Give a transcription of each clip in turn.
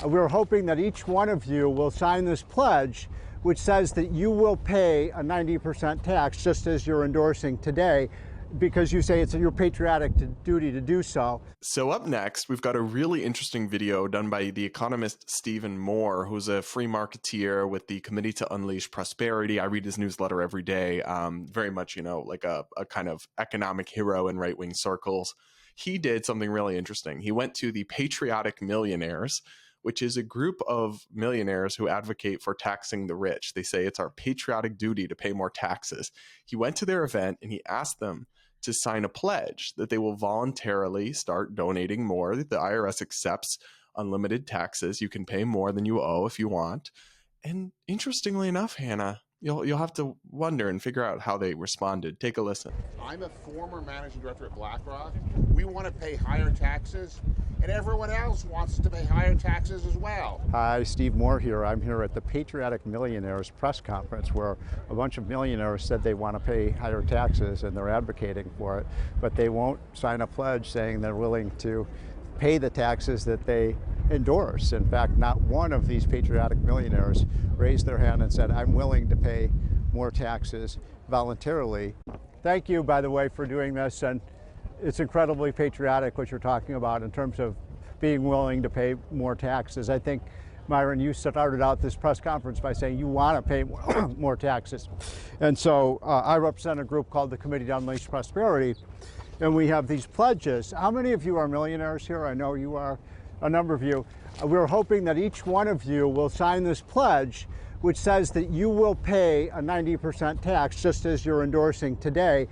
We're hoping that each one of you will sign this pledge, which says that you will pay a 90% tax, just as you're endorsing today, because you say it's your patriotic duty to do so. So up next, we've got a really interesting video done by the economist Stephen Moore, who's a free marketeer with the Committee to Unleash Prosperity. I read his newsletter every day, very much, like a kind of economic hero in right-wing circles. He did something really interesting. He went to the Patriotic Millionaires, which is a group of millionaires who advocate for taxing the rich. They say it's our patriotic duty to pay more taxes. He went to their event and he asked them to sign a pledge that they will voluntarily start donating more. The IRS accepts unlimited taxes. You can pay more than you owe if you want. And interestingly enough, Hannah, you'll have to wonder and figure out how they responded. Take a listen. I'm a former managing director at BlackRock. We want to pay higher taxes, and everyone else wants to pay higher taxes as well. Hi, Steve Moore here. I'm here at the Patriotic Millionaires press conference, where a bunch of millionaires said they want to pay higher taxes and they're advocating for it, but they won't sign a pledge saying they're willing to pay the taxes that they endorse. In fact, not one of these patriotic millionaires raised their hand and said, I'm willing to pay more taxes voluntarily. Thank you, by the way, for doing this. And it's incredibly patriotic what you're talking about in terms of being willing to pay more taxes. I think, Myron, you started out this press conference by saying you want to pay more taxes. And so I represent a group called the Committee to Unleash Prosperity, and we have these pledges. How many of you are millionaires here? I know you are, a number of you. We're hoping that each one of you will sign this pledge, which says that you will pay a 90% tax, just as you're endorsing today,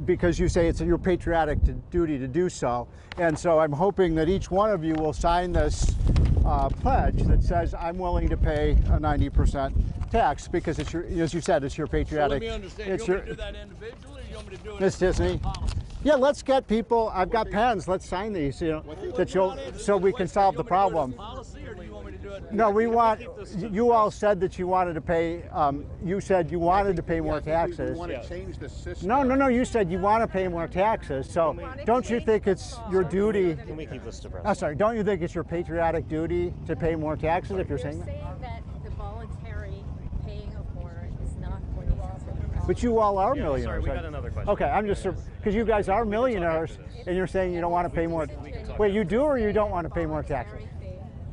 because you say it's your patriotic duty to do so. And so I'm hoping that each one of you will sign this pledge that says I'm willing to pay a 90% tax, because it's your, as you said, it's your patriotic. So let me understand. It's you want me to do that individually, or you want me to do it? Miss Disney. Yeah, let's get people. I've got pens. Let's sign these. So we can solve the problem. Policy, or do you want me to do it? No, we want. You all said that you wanted to pay. You said you wanted to pay more taxes. We want to change the system. No. You said you want to pay more taxes. So don't you think it's your duty? Can we keep this to press? I'm sorry. Don't you think it's your patriotic duty to pay more taxes if you're saying that? That the voluntary paying of more is not going to answer the problem. But you all are Yeah, millionaires. sorry, we right? got another question. Okay, I'm just because you guys are millionaires, and you're saying you don't want to pay more. Wait, you do or you don't want to pay more taxes?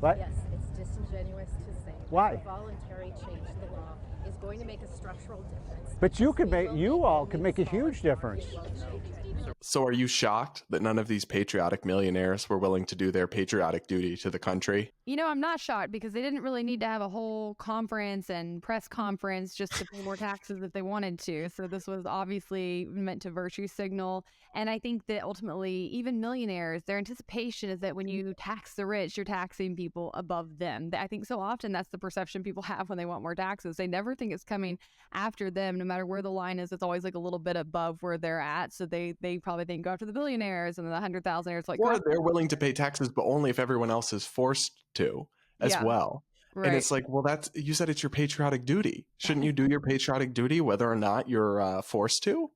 What? Yes, it's disingenuous to say Why? that the voluntary change to the law is going to make a structural difference. But you all could make a huge difference. So are you shocked that none of these patriotic millionaires were willing to do their patriotic duty to the country? I'm not shocked, because they didn't really need to have a whole conference and press conference just to pay more taxes if they wanted to. So this was obviously meant to virtue signal. And I think that ultimately, even millionaires, their anticipation is that when you tax the rich, you're taxing people above them. I think so often that's the perception people have when they want more taxes. They never think it's coming after them, no matter where the line is. It's always like a little bit above where they're at. So they probably think go after the billionaires and the 100,000ers. Like, or they're willing to pay taxes, but only if everyone else is forced to as well. Right. And it's like, well, you said it's your patriotic duty. Shouldn't you do your patriotic duty whether or not you're forced to?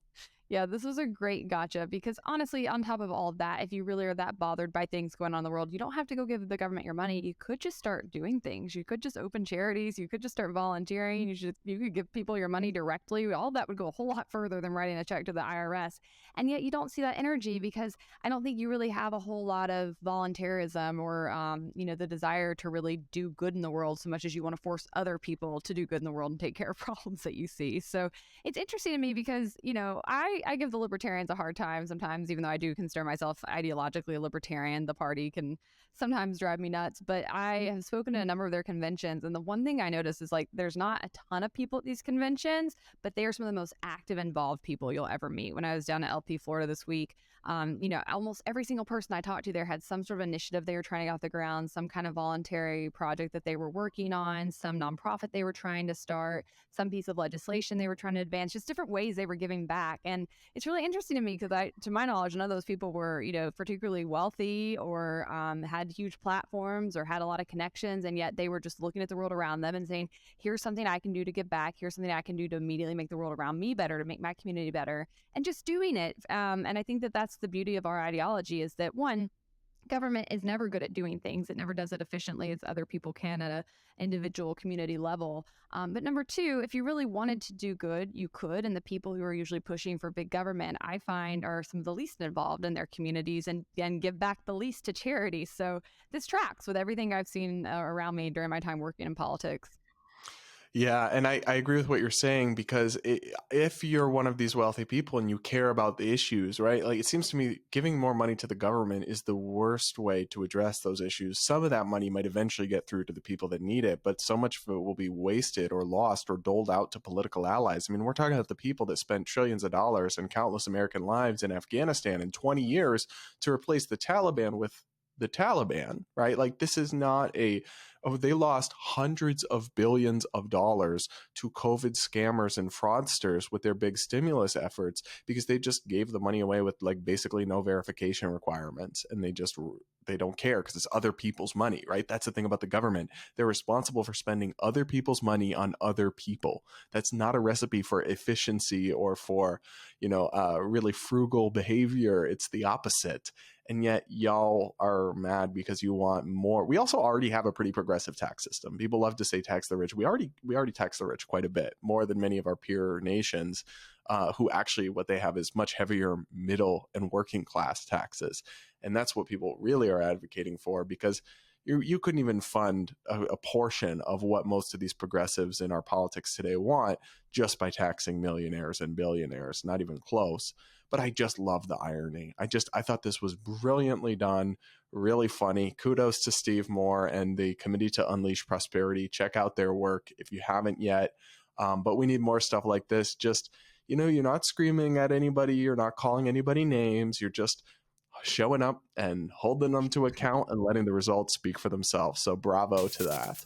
Yeah, this was a great gotcha, because honestly, on top of all of that, if you really are that bothered by things going on in the world, you don't have to go give the government your money. You could just start doing things. You could just open charities. You could just start volunteering. You could give people your money directly. All that would go a whole lot further than writing a check to the IRS. And yet you don't see that energy, because I don't think you really have a whole lot of voluntarism or, the desire to really do good in the world, so much as you want to force other people to do good in the world and take care of problems that you see. So it's interesting to me because, I give the libertarians a hard time sometimes, even though I do consider myself ideologically a libertarian. The party can sometimes drive me nuts, but I have spoken to a number of their conventions, and the one thing I notice is, like, there's not a ton of people at these conventions, but they are some of the most active, involved people you'll ever meet. When I was down at LP Florida this week, almost every single person I talked to there had some sort of initiative they were trying to get off the ground, some kind of voluntary project that they were working on, some nonprofit they were trying to start, some piece of legislation they were trying to advance, just different ways they were giving back. And it's really interesting to me, because to my knowledge, none of those people were, particularly wealthy or had huge platforms or had a lot of connections. And yet they were just looking at the world around them and saying, here's something I can do to give back. Here's something I can do to immediately make the world around me better, to make my community better, and just doing it. And I think that that's the beauty of our ideology, is that, one, government is never good at doing things. It never does it efficiently as other people can at a individual community level. But number two, if you really wanted to do good, you could. And the people who are usually pushing for big government, I find, are some of the least involved in their communities and give back the least to charity. So this tracks with everything I've seen around me during my time working in politics. Yeah, and I agree with what you're saying, because if you're one of these wealthy people and you care about the issues, right? Like, it seems to me giving more money to the government is the worst way to address those issues. Some of that money might eventually get through to the people that need it, but so much of it will be wasted or lost or doled out to political allies. I mean, we're talking about the people that spent trillions of dollars and countless American lives in Afghanistan in 20 years to replace the Taliban with the Taliban, right? Like, this is not they lost hundreds of billions of dollars to COVID scammers and fraudsters with their big stimulus efforts, because they just gave the money away with like basically no verification requirements. And they don't care because it's other people's money, right? That's the thing about the government. They're responsible for spending other people's money on other people. That's not a recipe for efficiency or for, really frugal behavior. It's the opposite. And yet y'all are mad because you want more. We also already have a pretty progressive tax system. People love to say tax the rich. We already tax the rich quite a bit, more than many of our peer nations, who actually what they have is much heavier middle and working class taxes. And that's what people really are advocating for, because you couldn't even fund a portion of what most of these progressives in our politics today want just by taxing millionaires and billionaires, not even close. But I just love the irony. I thought this was brilliantly done, really funny. Kudos to Steve Moore and the Committee to Unleash Prosperity. Check out their work if you haven't yet. But we need more stuff like this. Just, you're not screaming at anybody. You're not calling anybody names. You're just showing up and holding them to account and letting the results speak for themselves. So bravo to that.